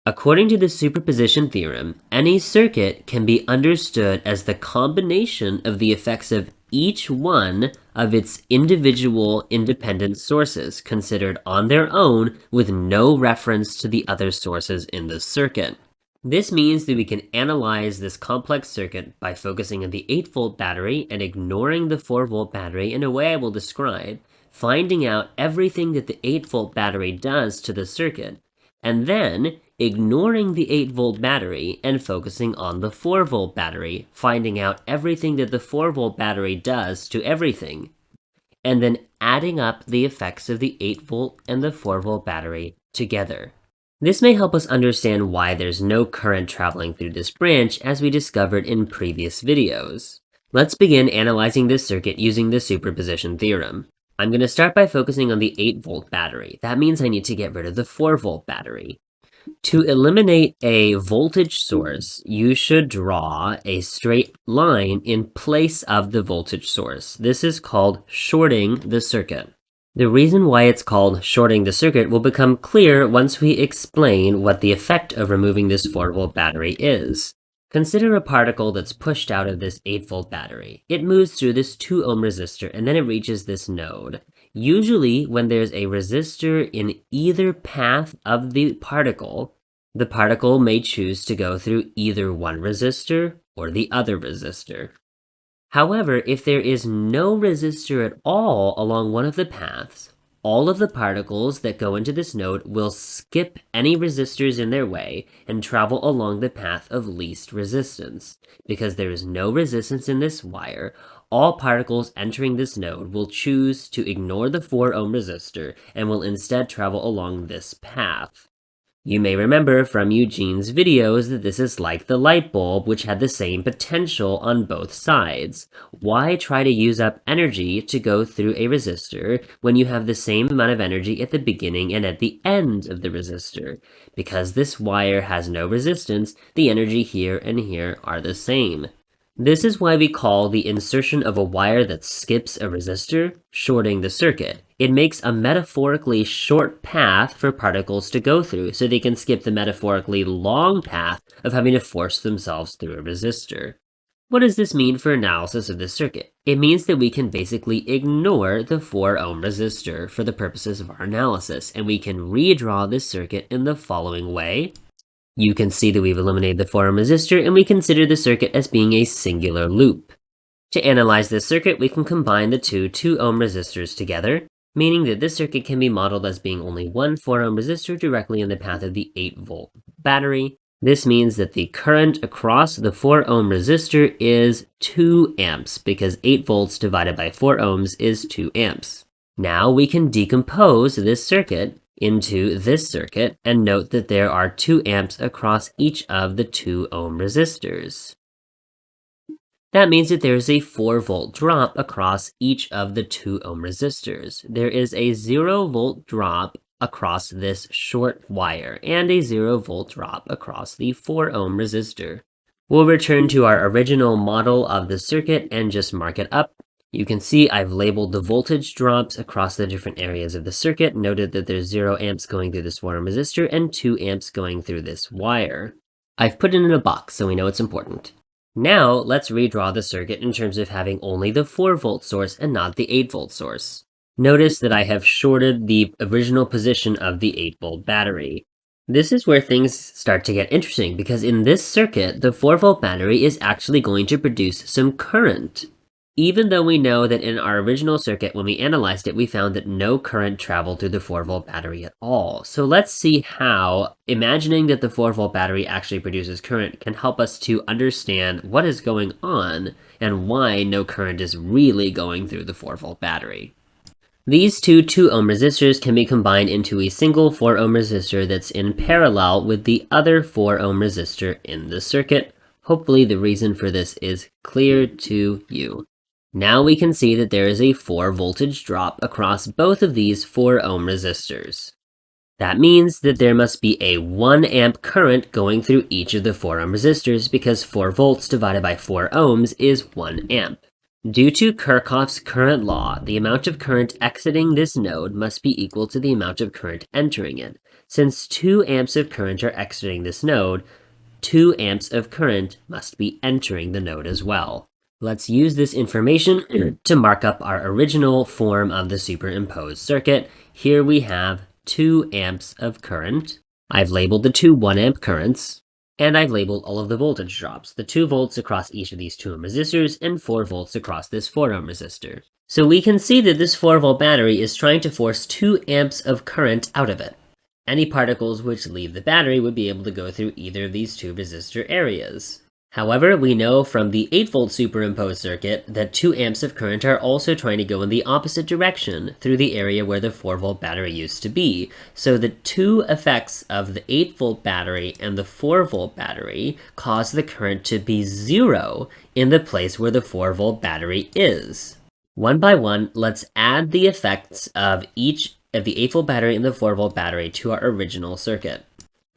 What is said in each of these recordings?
According to the superposition theorem, any circuit can be understood as the combination of the effects of each one of its individual independent sources considered on their own with no reference to the other sources in the circuit. This means that we can analyze this complex circuit by focusing on the 8-volt battery and ignoring the 4-volt battery in a way I will describe, finding out everything that the 8-volt battery does to the circuit, and then ignoring the 8-volt battery and focusing on the 4-volt battery, finding out everything that the 4-volt battery does to everything, and then adding up the effects of the 8-volt and the 4-volt battery together. This may help us understand why there's no current traveling through this branch, as we discovered in previous videos. Let's begin analyzing this circuit using the superposition theorem. I'm going to start by focusing on the 8-volt battery. That means I need to get rid of the 4-volt battery. To eliminate a voltage source, you should draw a straight line in place of the voltage source. This is called shorting the circuit. The reason why it's called shorting the circuit will become clear once we explain what the effect of removing this 4-volt battery is. Consider a particle that's pushed out of this 8-volt battery. It moves through this 2-ohm resistor and then it reaches this node. Usually, when there's a resistor in either path of the particle may choose to go through either one resistor or the other resistor. However, if there is no resistor at all along one of the paths, all of the particles that go into this node will skip any resistors in their way and travel along the path of least resistance. Because there is no resistance in this wire, all particles entering this node will choose to ignore the 4-ohm resistor and will instead travel along this path. You may remember from Eugene's videos that this is like the light bulb, which had the same potential on both sides. Why try to use up energy to go through a resistor when you have the same amount of energy at the beginning and at the end of the resistor? Because this wire has no resistance, the energy here and here are the same. This is why we call the insertion of a wire that skips a resistor shorting the circuit. It makes a metaphorically short path for particles to go through, so they can skip the metaphorically long path of having to force themselves through a resistor. What does this mean for analysis of this circuit? It means that we can basically ignore the 4-ohm resistor for the purposes of our analysis, and we can redraw this circuit in the following way. You can see that we've eliminated the 4-ohm resistor, and we consider the circuit as being a singular loop. To analyze this circuit, we can combine the two 2-ohm resistors together, meaning that this circuit can be modeled as being only one 4-ohm resistor directly in the path of the 8-volt battery. This means that the current across the 4-ohm resistor is 2 amps, because 8 volts divided by 4 ohms is 2 amps. Now we can decompose this circuit into this circuit and note that there are 2 amps across each of the 2-ohm resistors. That means that there is a 4-volt drop across each of the 2-ohm resistors. There is a 0-volt drop across this short wire and a 0-volt drop across the 4-ohm resistor. We'll return to our original model of the circuit and just mark it up. You can see I've labeled the voltage drops across the different areas of the circuit, noted that there's 0 amps going through this 4-ohm resistor and 2 amps going through this wire. I've put it in a box so we know it's important. Now let's redraw the circuit in terms of having only the 4-volt source and not the 8-volt source. Notice that I have shorted the original position of the 8-volt battery. This is where things start to get interesting, because in this circuit, the 4-volt battery is actually going to produce some current. Even though we know that in our original circuit, when we analyzed it, we found that no current traveled through the 4-volt battery at all. So let's see how imagining that the 4-volt battery actually produces current can help us to understand what is going on and why no current is really going through the 4-volt battery. These two 2-ohm resistors can be combined into a single 4-ohm resistor that's in parallel with the other 4-ohm resistor in the circuit. Hopefully the reason for this is clear to you. Now we can see that there is a 4 voltage drop across both of these 4-ohm resistors. That means that there must be a 1 amp current going through each of the 4-ohm resistors, because 4 volts divided by 4 ohms is 1 amp. Due to Kirchhoff's current law, the amount of current exiting this node must be equal to the amount of current entering it. Since 2 amps of current are exiting this node, 2 amps of current must be entering the node as well. Let's use this information to mark up our original form of the superimposed circuit. Here we have 2 amps of current. I've labeled the two 1 amp currents, and I've labeled all of the voltage drops, the 2 volts across each of these 2 ohm resistors and 4 volts across this 4 ohm resistor. So we can see that this 4-volt battery is trying to force 2 amps of current out of it. Any particles which leave the battery would be able to go through either of these 2 resistor areas. However, we know from the 8-volt superimposed circuit that 2 amps of current are also trying to go in the opposite direction through the area where the 4-volt battery used to be. So the 2 effects of the 8-volt battery and the 4-volt battery cause the current to be 0 in the place where the 4-volt battery is. One by one, let's add the effects of each of the 8-volt battery and the 4-volt battery to our original circuit.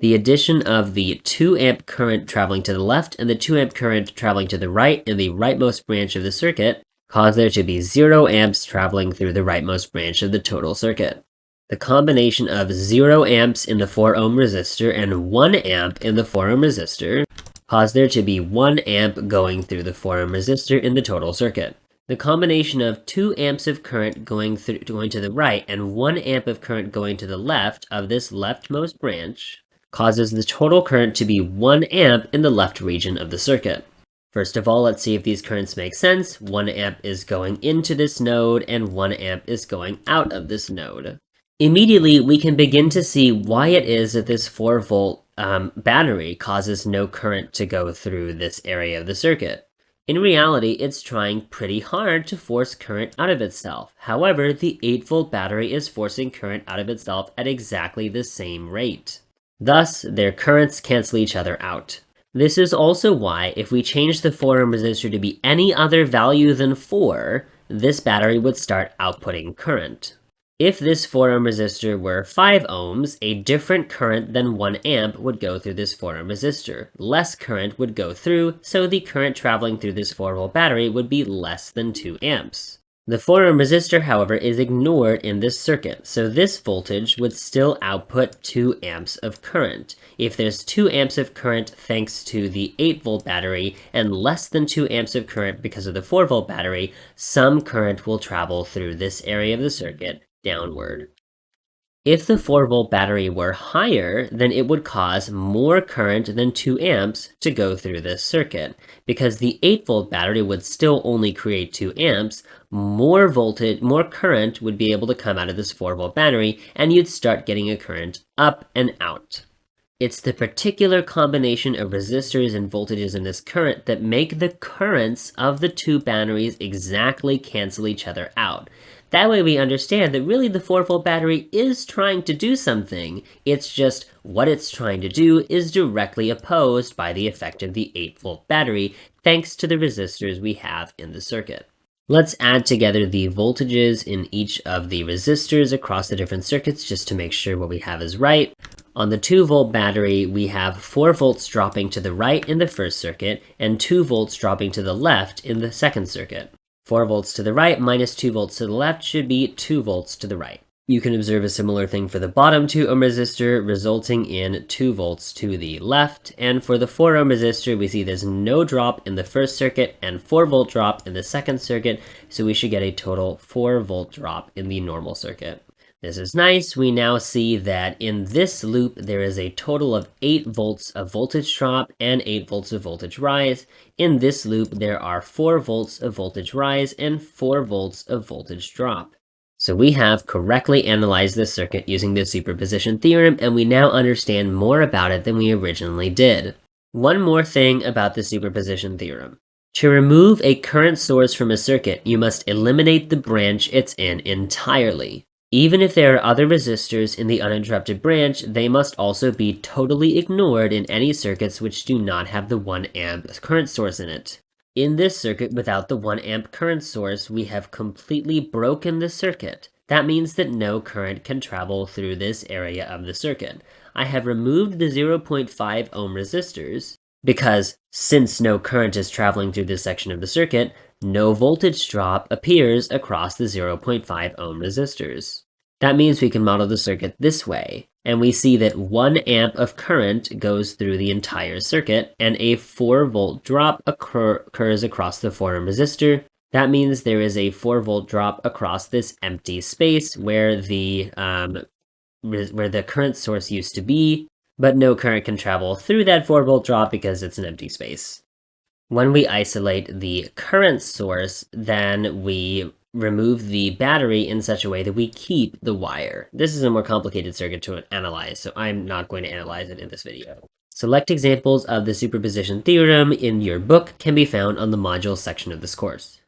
The addition of the 2 amp current traveling to the left and the 2 amp current traveling to the right in the rightmost branch of the circuit cause there to be 0 amps traveling through the rightmost branch of the total circuit. The combination of 0 amps in the 4 ohm resistor and 1 amp in the 4 ohm resistor cause there to be 1 amp going through the 4 ohm resistor in the total circuit. The combination of 2 amps of current going to the right and 1 amp of current going to the left of this leftmost branch causes the total current to be 1 amp in the left region of the circuit. First of all, let's see if these currents make sense. 1 amp is going into this node and 1 amp is going out of this node. Immediately, we can begin to see why it is that this 4-volt battery causes no current to go through this area of the circuit. In reality, it's trying pretty hard to force current out of itself. However, the 8-volt battery is forcing current out of itself at exactly the same rate. Thus, their currents cancel each other out. This is also why, if we change the 4 ohm resistor to be any other value than 4, this battery would start outputting current. If this 4 ohm resistor were 5 ohms, a different current than 1 amp would go through this 4 ohm resistor. Less current would go through, so the current traveling through this 4-volt battery would be less than 2 amps. The 4 ohm resistor, however, is ignored in this circuit, so this voltage would still output 2 amps of current. If there's 2 amps of current thanks to the 8-volt battery and less than 2 amps of current because of the 4-volt battery, some current will travel through this area of the circuit downward. If the 4-volt battery were higher, then it would cause more current than 2 amps to go through this circuit. Because the 8-volt battery would still only create 2 amps, more current would be able to come out of this 4-volt battery, and you'd start getting a current up and out. It's the particular combination of resistors and voltages in this current that make the currents of the 2 batteries exactly cancel each other out. That way we understand that really the 4-volt battery is trying to do something. It's just what it's trying to do is directly opposed by the effect of the 8-volt battery, thanks to the resistors we have in the circuit. Let's add together the voltages in each of the resistors across the different circuits just to make sure what we have is right. On the 2-volt battery, we have 4 volts dropping to the right in the first circuit and 2 volts dropping to the left in the second circuit. 4 volts to the right minus 2 volts to the left should be 2 volts to the right. You can observe a similar thing for the bottom 2 ohm resistor, resulting in 2 volts to the left. And for the 4 ohm resistor, we see there's no drop in the first circuit and 4 volt drop in the second circuit, so we should get a total 4 volt drop in the normal circuit. This is nice. We now see that in this loop, there is a total of 8 volts of voltage drop and 8 volts of voltage rise. In this loop, there are 4 volts of voltage rise and 4 volts of voltage drop. So we have correctly analyzed this circuit using the superposition theorem, and we now understand more about it than we originally did. One more thing about the superposition theorem. To remove a current source from a circuit, you must eliminate the branch it's in entirely. Even if there are other resistors in the uninterrupted branch, they must also be totally ignored in any circuits which do not have the 1 amp current source in it. In this circuit without the 1 amp current source, we have completely broken the circuit. That means that no current can travel through this area of the circuit. I have removed the 0.5 ohm resistors because since no current is traveling through this section of the circuit, no voltage drop appears across the 0.5 ohm resistors. That means we can model the circuit this way, and we see that 1 amp of current goes through the entire circuit, and a 4-volt drop occurs across the 4 ohm resistor. That means there is a 4-volt drop across this empty space where the current source used to be, but no current can travel through that 4-volt drop because it's an empty space. When we isolate the current source, then we remove the battery in such a way that we keep the wire. This is a more complicated circuit to analyze, so I'm not going to analyze it in this video. Select examples of the superposition theorem in your book can be found on the modules section of this course.